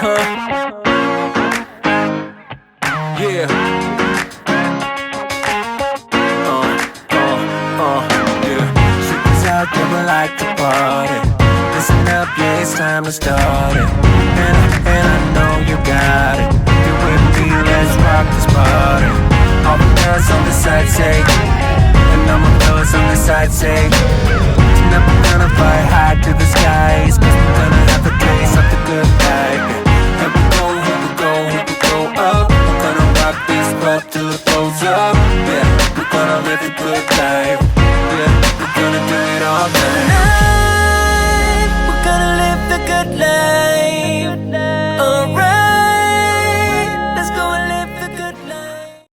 Yeah. Yeah. Chicks out there would like to party. Listen up, yeah, it's time to start it. And I know you got it. You with me, let's rock this party. All the girls on the side say, and all my fellas on the side say, tonight we're gonna fly high to the skies, 'cause we're gonna have a taste of the good life. And we go up. We're gonna rock this club till it blows up. Yeah, we're gonna live a good life. Yeah, we're gonna do it all night. Tonight, we're gonna live the good life. Alright, let's go and live the good life.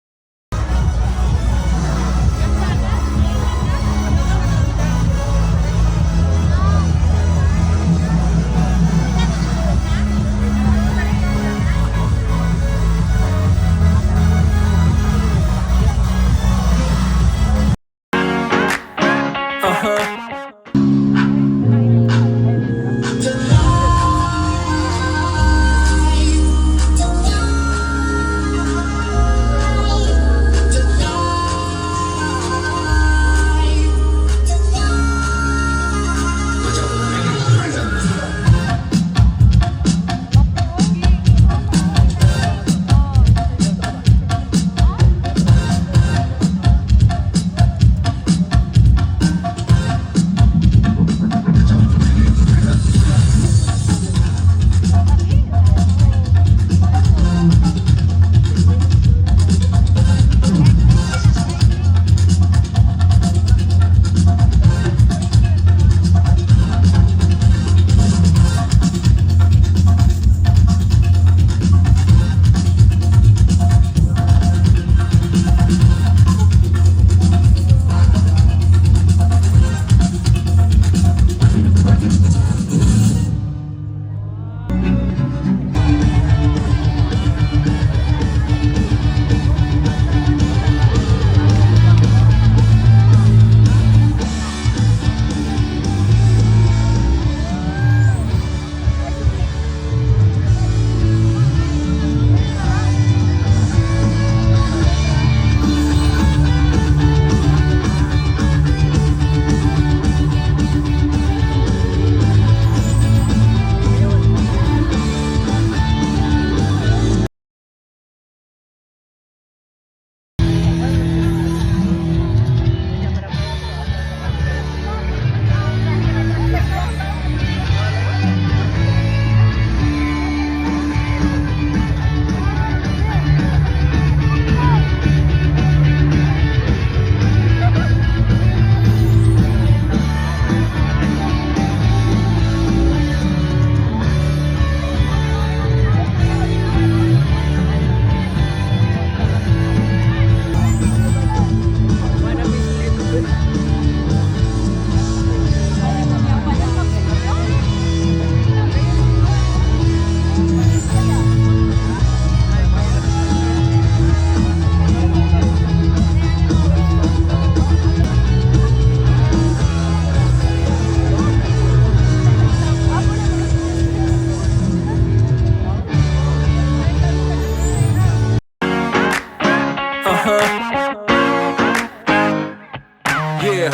Yeah.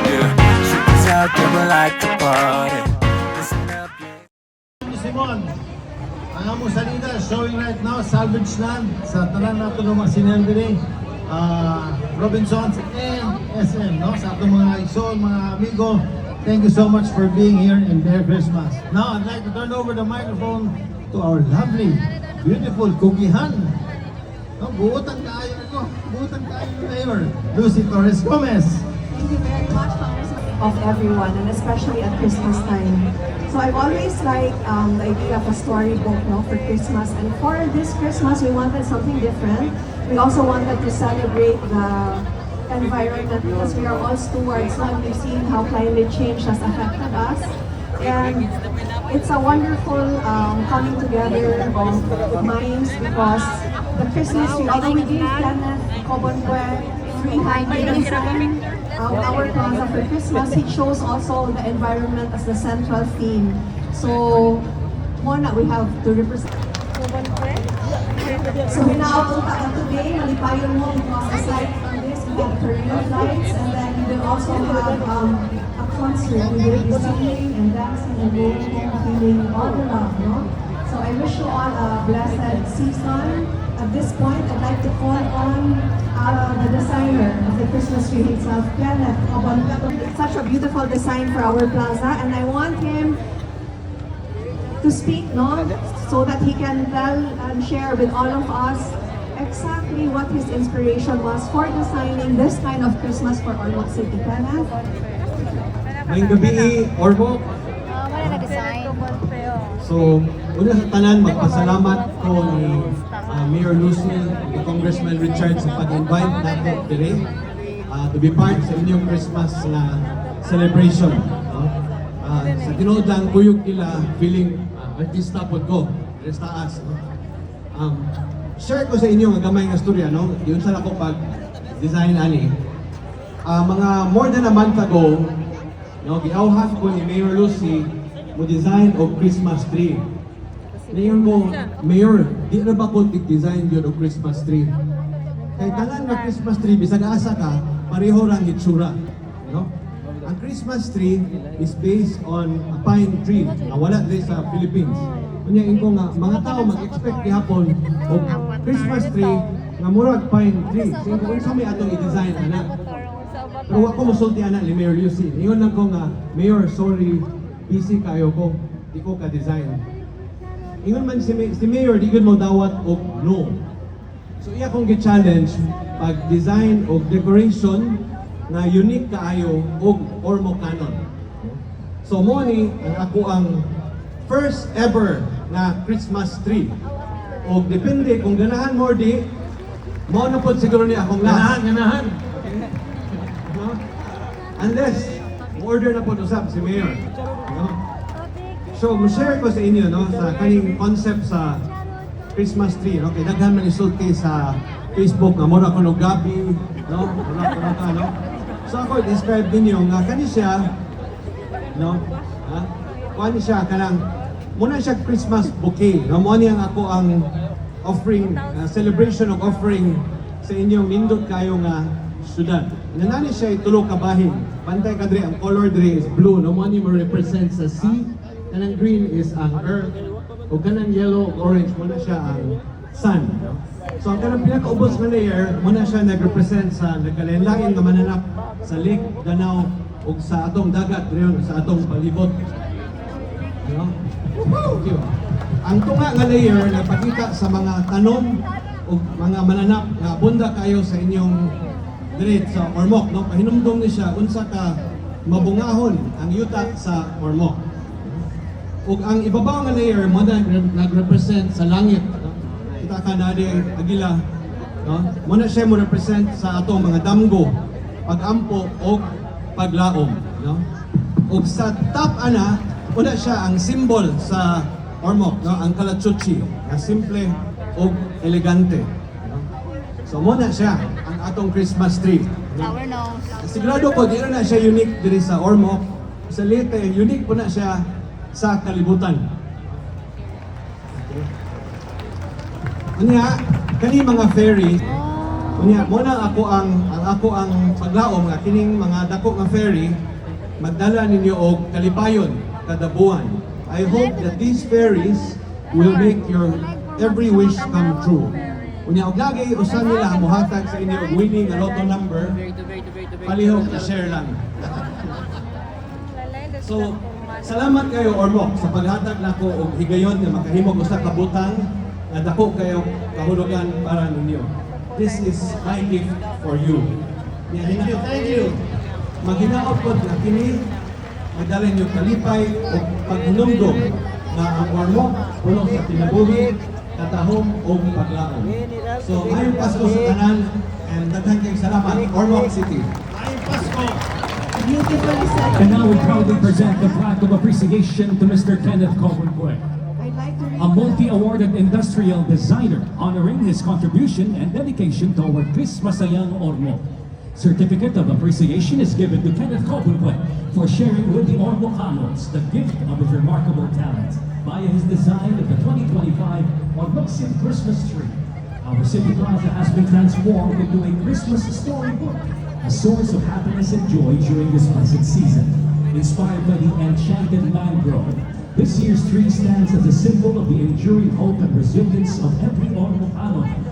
Yeah. Chicks out there would like to party. Listen up, yeah. Simon, ang among salida showing right now Salvage Land sa tanan nato ng mga sinendere, Robinsons and SM, no? Sa atong mga isol, mga amigo. Thank you so much for being here and Merry Christmas. Now I'd like to turn over the microphone to our lovely, beautiful Kugihan. No, buutan kayo ko. Buutan kayo ni Mayor Lucy Torres Gomez. Thank you very much, of everyone, and especially at Christmas time. So I've always liked the idea of a storybook, no, for Christmas. And for this Christmas, we wanted something different. We also wanted to celebrate the environment because we are all stewards. Now we've seen how climate change has affected us. And it's a wonderful coming together of minds because the Christmas tree, although we gave Kenneth Cobonque free hand our plaza for Christmas, he chose also the environment as the central theme. So, one that we have to represent. So now, today, malipayon mo because aside from this, we have Korean lights, and then we will also have a concert. We will be singing and dancing and going home feeling all the love, no? So I wish you all a blessed season. At this point, I'd like to call on the designer of the Christmas tree himself, Kenneth Oboncato. Such a beautiful design for our plaza, and I want him to speak, no, so that he can tell and share with all of us exactly what his inspiration was for designing this kind of Christmas for Ormoc City. Kenneth? Ngayong gabi, Ormoc. Wala na-design. So, una sa tanan, magpasalamat ko ni Mayor Lucy, ni Congressman Richard sa pag-invite natin today to be part sa inyong Christmas na celebration. No? Sa tinood lang, kuyog nila, feeling artista po ko, sa taas. No? Share ko sa inyo ang gamay nga storya, no? Yun sa ako pag-design ani. Mga more than a month ago, no, giawhas ko ni Mayor Lucy mo design og Christmas tree. Ngayon ko, Mayor, di na ba ko design yun og Christmas tree? Kay tanan nga Christmas tree, bisag asa ka, pareho lang itsura. No? Ang Christmas tree is based on a pine tree na wala din sa Philippines. Kunya ko nga, mga tao mag-expect gihapon og Christmas tree nga murag pine tree. So kung sa may atong i-design ana. Pero ako musulti ana ni Mayor Lucy. Ingon lang ko nga, Mayor, sorry, busy kayo ko, di ko ka-design. Ingon man si Mayor, di ko mo dawat og no. So iya kong gi-challenge pag-design og decoration na unique kaayo og Ormoc canon. So mo ni ang ako ang first ever na Christmas tree. Og depende kung ganahan mo or di, mo na po siguro ni akong last. Ganahan. No? Unless, order na po usap si Mayor. No? So, share ko sa inyo, no, sa kaning concept sa Christmas tree. Okay, daghan man isulti sa Facebook nga mura ko no gabi, no? Mura ka, no? So ako describe ninyo nga kani siya, no? Ha? Kani siya kanang muna siya Christmas bouquet. No, mo ang ako ang offering, celebration of offering sa inyong nindot kayo nga syudad. Nanani siya tulo ka bahin. Pantay ka dre, ang color dre is blue. No, mo represent sa sea. Kanang green is ang earth. O kanang yellow, orange, muna siya ang sun. No? So ang kanang pinakaubos nga layer, muna siya nag-represent sa nagkalain-lain nga mananap sa lake, Danau, o sa atong dagat, riyon, sa atong palibot. No? Thank you. Ang tunga nga layer nagpakita sa mga tanom o mga mananap nga bunda kayo sa inyong diret sa Ormoc. No? Pahinumdong ni siya, unsa ka mabungahon ang yuta sa Ormoc. Ug ang ibabaw nga layer mo na nag-represent sa langit. No? Kita ka na di agila. No? Mo na siya mo represent sa atong mga damgo, pag-ampo o paglaom. No? Ug sa top ana, una siya ang symbol sa Ormoc, no? Ang kalachuchi, na simple o elegante. No? So mo na siya ang atong Christmas tree. No? Flower nose. Sigurado ko, di na siya unique diri sa Ormoc. Sa Leyte, unique po na siya sa kalibutan. Okay. Unya, kani mga ferry, unya, muna ako ang paglaom nga kining mga dako nga ferry magdala ninyo og kalipayon kada buwan. I hope that these ferries will make your every wish come true. Unya og lagi usan nila mohatag sa inyo og winning a lotto number. Palihog i-share lang. So, salamat kayo Ormoc sa paghatag nako og higayon nga makahimog usa ka butang nga dako kayo kahulugan para ninyo. This is my gift for you. Thank you. Maghinaot ko na kini magdala niyo kalipay o paghinumdum na ang Ormoc puno sa tinabuhi, katahom o paglaom. So, mayong Pasko sa tanan and daghang kayong salamat Ormoc City. Mayong Pasko. Beautifully said. And now we proudly present the plaque of appreciation to Mr. Kenneth Coburn, I'd like to read a multi-awarded industrial designer honoring his contribution and dedication toward Christmasayang Ormoc. Certificate of appreciation is given to Kenneth Copenpue for sharing with the Ormocanos the gift of his remarkable talent via his design of the 2025 Ormoc Christmas tree. Our city plaza has been transformed into a Christmas storybook, a source of happiness and joy during this pleasant season. Inspired by the enchanted mangrove, this year's tree stands as a symbol of the enduring hope and resilience of every Ormocano.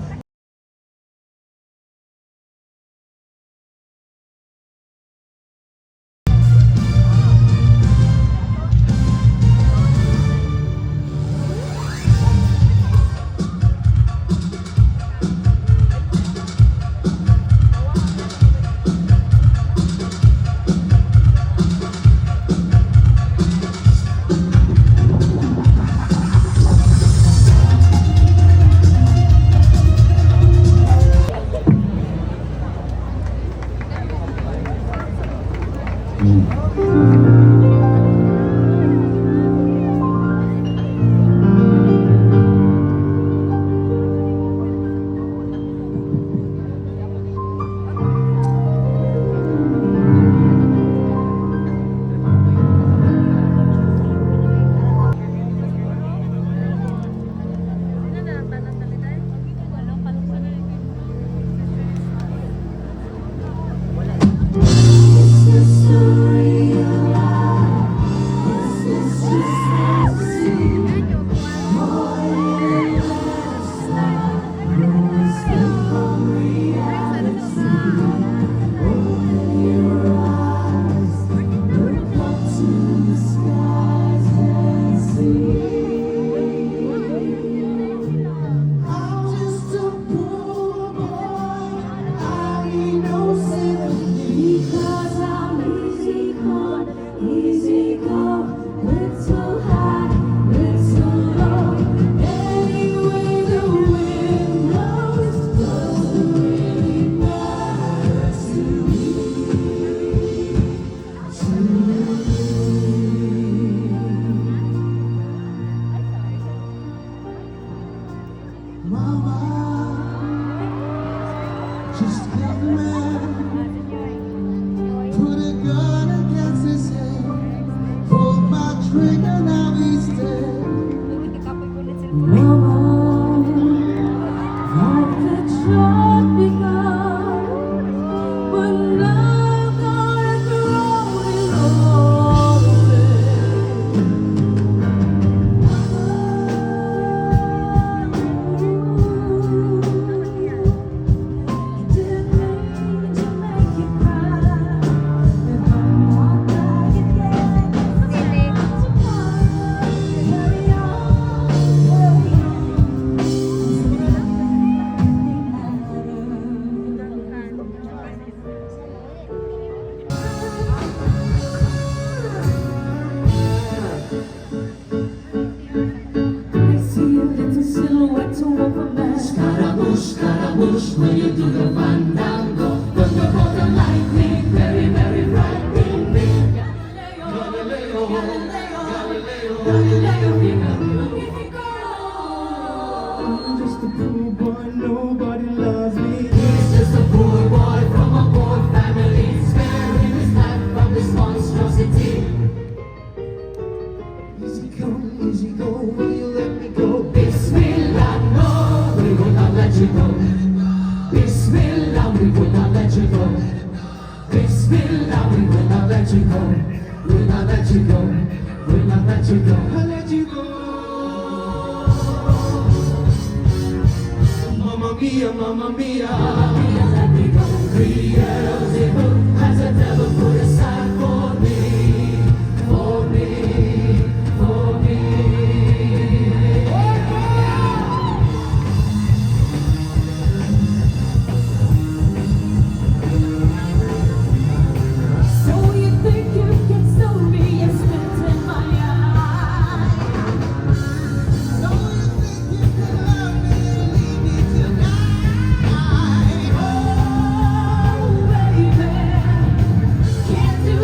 Can't do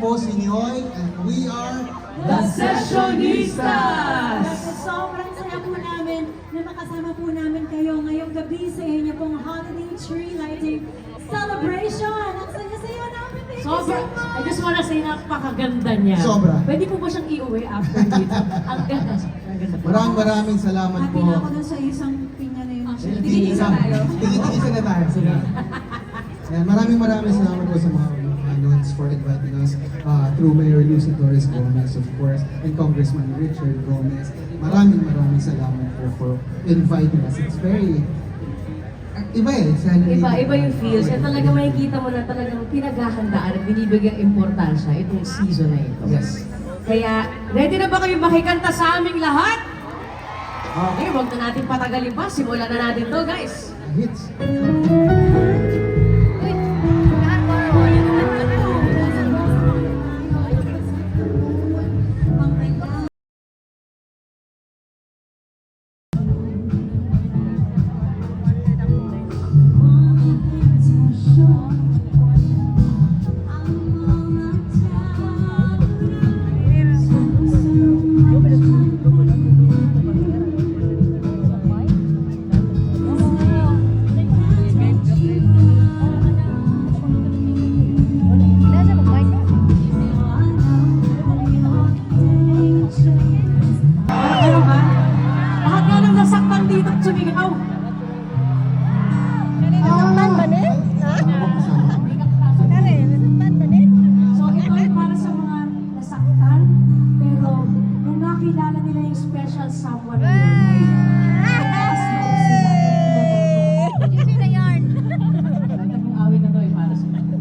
po si Nioy and we are The Sessionistas! Sobrang saya po namin na makasama po namin kayo ngayong gabi sa inyo pong holiday tree lighting celebration. Ang saya-saya namin. Thank you so Sobra. much. I just wanna say napakaganda niya. Sobra. Pwede po ba siyang iuwi after dito? Ang ganda. Ang ganda po. maraming salamat Happy po. na ako dun sa isang pinya na yun. Tigil-isa tayo. Tigil-isa na tayo. Sige. Ayan, maraming salamat po sa mga Nods for inviting us through Mayor Lucy Torres Gomez, of course, and Congressman Richard Gomez. Maraming salamat po for inviting us. It's very iba eh. Iba yung feels. At talaga makikita mo na talagang pinaghahandaan at binibigyang importansya itong season na ito. Yes. Kaya, ready na ba kayo makikanta sa aming lahat? Okay, huwag na natin patagalin pa. Simulan na natin to, guys. Hits. Ano ba? Lahat nga nang nasaktan dito at sumigaw. So ito ay para sa mga nasaktan, pero nung nakilala nila yung special someone na yun, ang awit na to ay para sa kanta.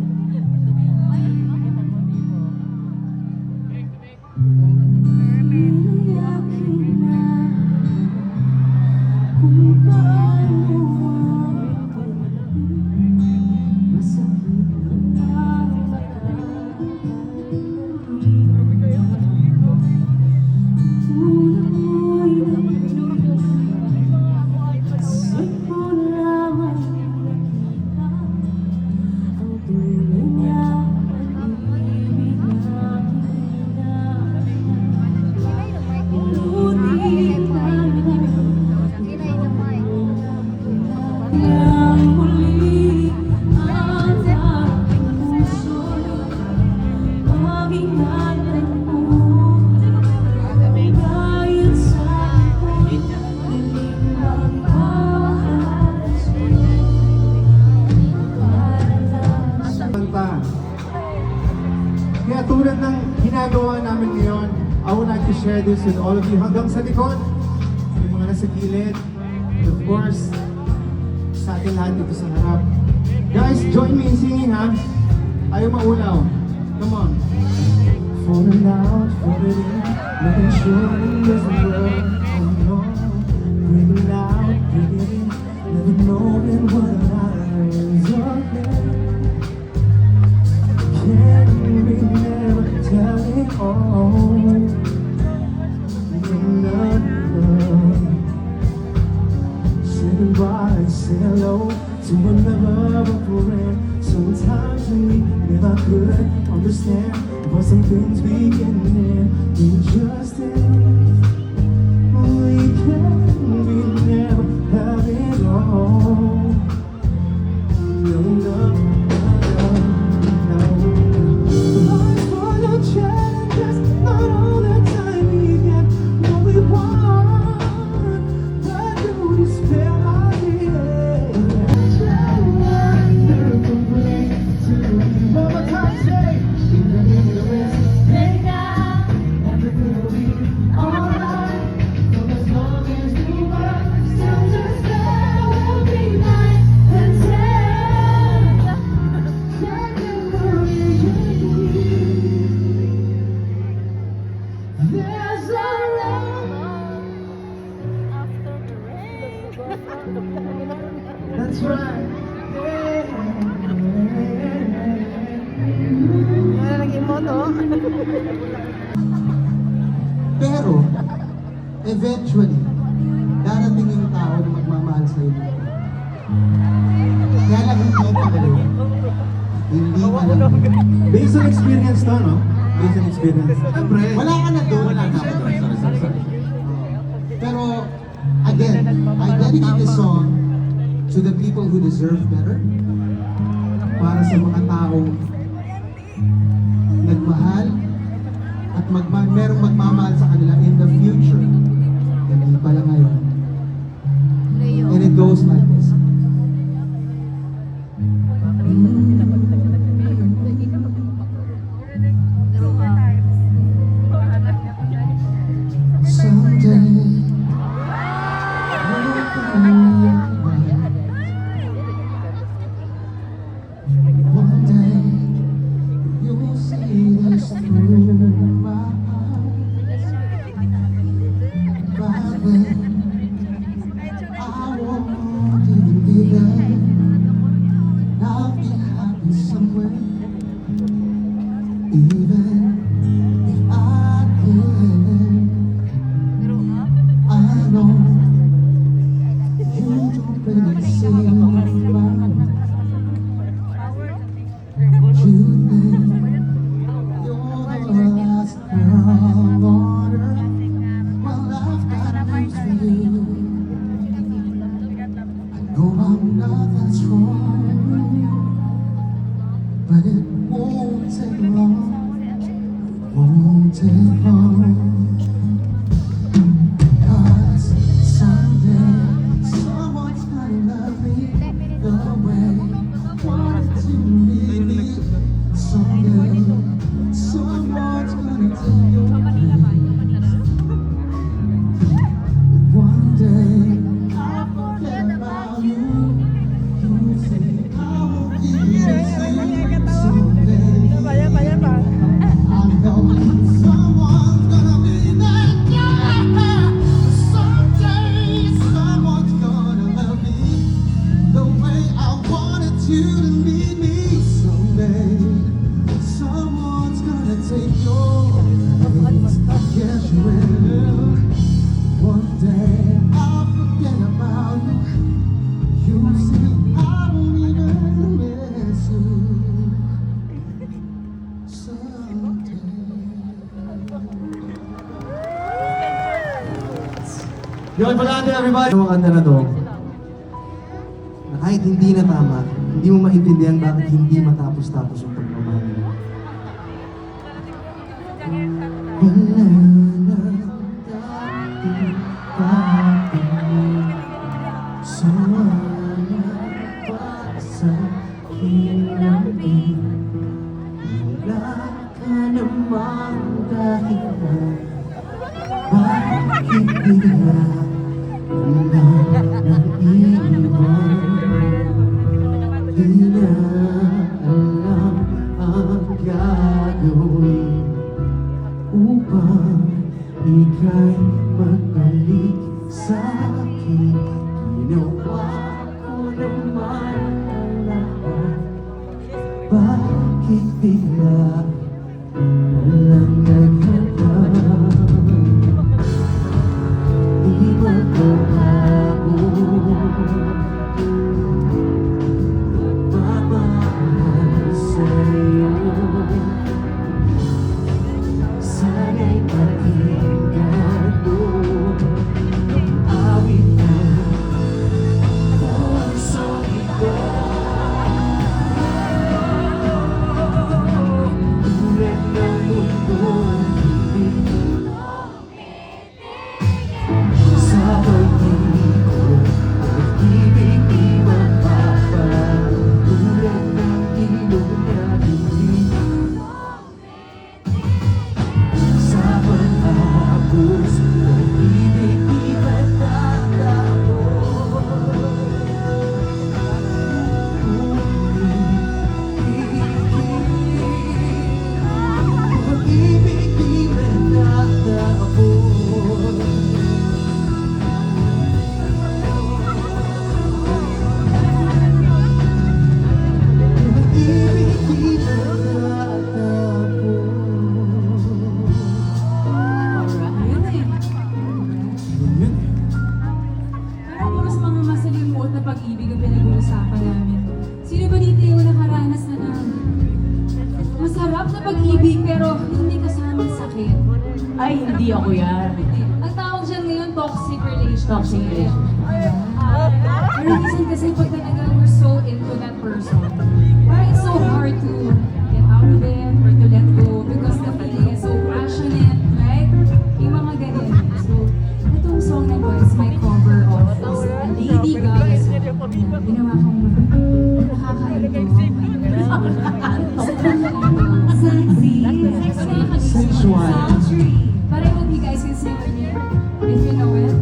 Kaya tulad ng ginagawa namin ngayon, I would like to share this with all of you. Hanggang sa likod, yung mga nasa gilid, and of course, sa atin lahat dito sa harap. Guys, join me in singing ha. Ayaw maulaw. Come on. Falling out, falling in, nothing sure there's a world. Oh no, breathing out, breathing in, never knowing what lies ahead. Can we never tell it all? Say goodbye, say hello to another friend. Sometimes we never could understand, but some things we can do justice. We never have it all. No, no. Life's full of challenges, not all the time we get what we want. But don't despair, my dear. One more time, say, even in the rest, lay down, everything will be alright. For as long as you work, still just there will be night and day. Can you believe? There's a love after the rain. That's right. Pero, eventually, darating yung tao na magmamahal sa'yo. Kaya lang hindi ka alam. Hindi alam. Based on experience to, no? based on experience. Siyempre. Wala ka na doon. Wala na ako doon. Sorry. Pero, again, I dedicate this song to the people who deserve better. Para sa mga taong nagmahal at merong magmamahal sa kanila in the future. Hindi pala ngayon. And it goes like this. Someday, one day, you'll see this through my eyes. By then, I won't even be there. I'll be happy somewhere, even if I can. I know you don't really see my you think you're the last girl on earth. Well, I've got news for you. I know I'm not that strong, but it won't take long. It won't take long. 'Cause someday someone's gonna love me the way I wanted to meet me. Someday someone's gonna take your place. One day I'll forget about you. You think I won't even miss you. Someday I know someone's gonna be there. Yeah. Someday someone's gonna love me the way I wanted you to meet me. Someday someone's gonna take your place. Yes, you will. One day I'll forget about you. You see, I won't even miss you. Someday. Yun pala natin everybody. Yung kanta na to, na kahit hindi na tama, hindi mo maintindihan bakit hindi matapos-tapos yung pagmamahal. Wala na dating pahapon sa wala pa sa hinamin. Wala ka namang dahilan, bakit bigla nang iwan? Di na alam ang gagawin upang ika'y magbalik sa akin. Ginawa ko naman ang lahat, bakit bigla nalang naghanap? Di magbabago, magmamahal sa'yo. Sana'y pakinggan mo ang awit ng pusong ito. Tulad ng mundong hindi sa pag-ibig ko, pag-ibig di mapapago. Tulad ng ilong na hindi Masarap na pag-ibig pero hindi kasamang sakit. Ay, hindi ako yan. Ang tawag dyan ngayon, toxic relationship. Toxic relationship. Pero minsan kasi pag talagang we're so into that person, parang it's so hard to get out of it or to let go because the feeling is so passionate, right? Yung mga ganyan. So, itong song na to is my cover of a Lady Gaga song. Ginawa kong nakakaanto. Sexy. Sensual. Sultry. But I hope you guys can sing with me if you know it.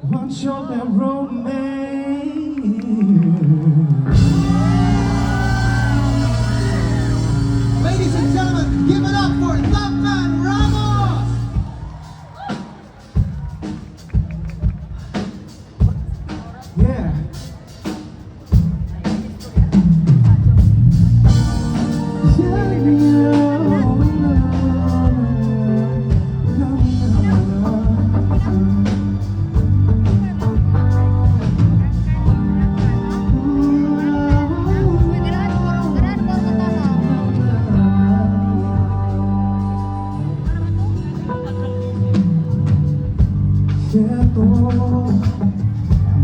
Want your that romance. Ladies and gentlemen, give it up for Loveman Ramos! Yeah. Ito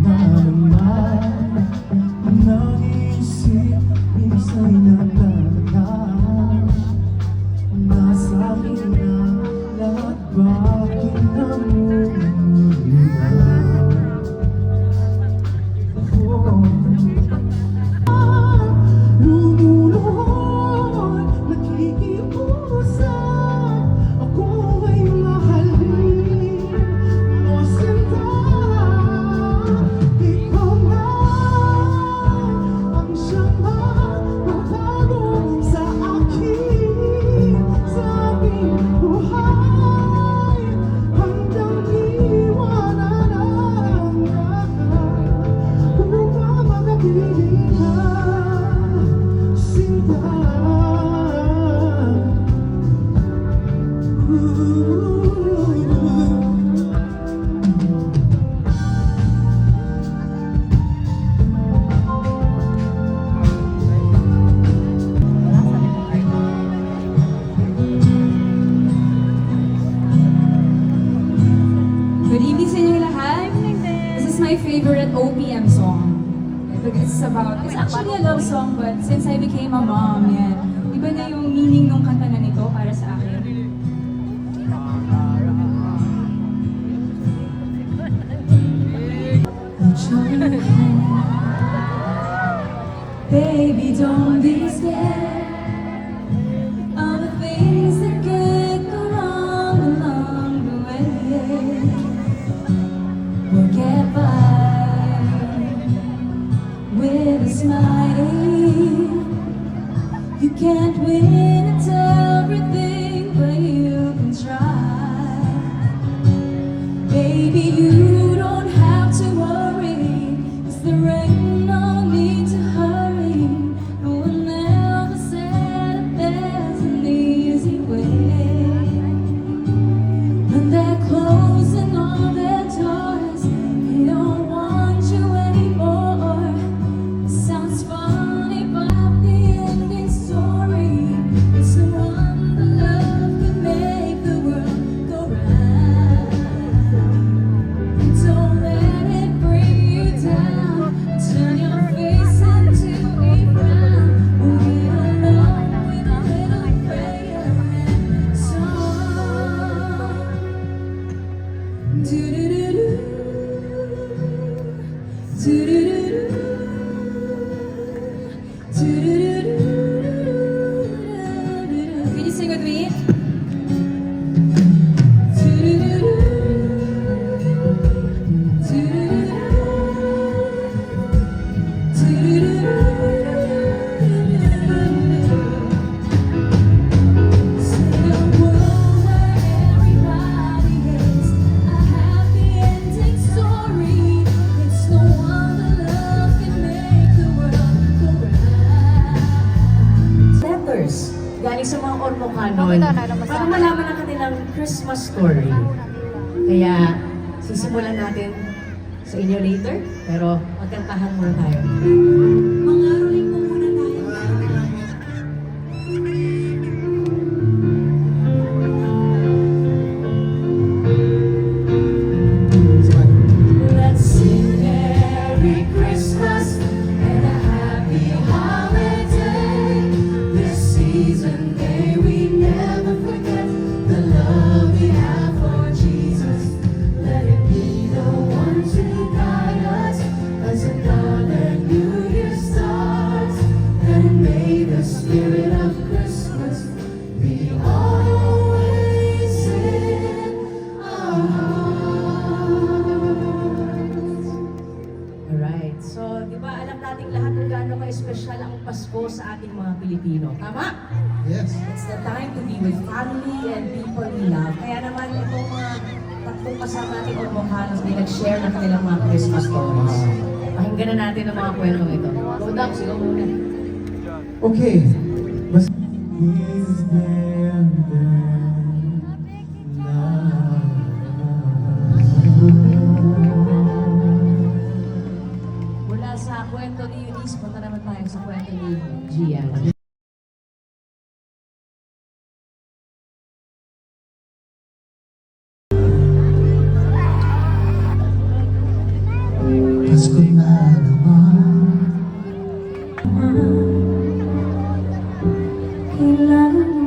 na naman naisip, minsan'y naglalakad. Nasa akin na lahat, bakit namumula? Lumuluhod, nakikiusap, ako ay mahalin. Ikaw na ang siyang magbabago sa aking buhay. Hanggang iwanan ang lahat, upang magagiling na sinta. Good evening sa inyo lahat. This is my favorite OPM song. It's actually a love song, but since I became a mom, yan, iba na yung meaning ng kanta na nito para sa akin. Baby, don't be scared of the things that could go wrong along the way. We'll get by with a smile. You can't win at everything, but you can try. ngayon para malaman ang kanilang Christmas story. Kaya sisimulan natin sa inyo later, pero magkantahan muna tayo. Mga ruling po muna tayo. Let's sing Merry Christmas and a happy holiday. This season may we never forget the love we have for Jesus. Let it be the one to guide us as a dawn and New Year starts. And may the spirit of Christmas be always in our hearts. Alright, so di ba alam nating lahat kung gaano ka-espesyal ang Pasko sa ating mga Pilipino. Tama? Yes. It's the time to be with family and people we love. Kaya naman itong mga tatlong kasama natin Ormocanos ay nag-share ng kanilang mga Christmas stories. Pakinggan na natin ang mga kwentong ito. Go Dam, sigaw muna. Okay. Mas... Mula sa kwento ni Eunice, punta naman tayo sa kwento ni Gian. Pasko na naman. Kailangan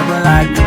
but like to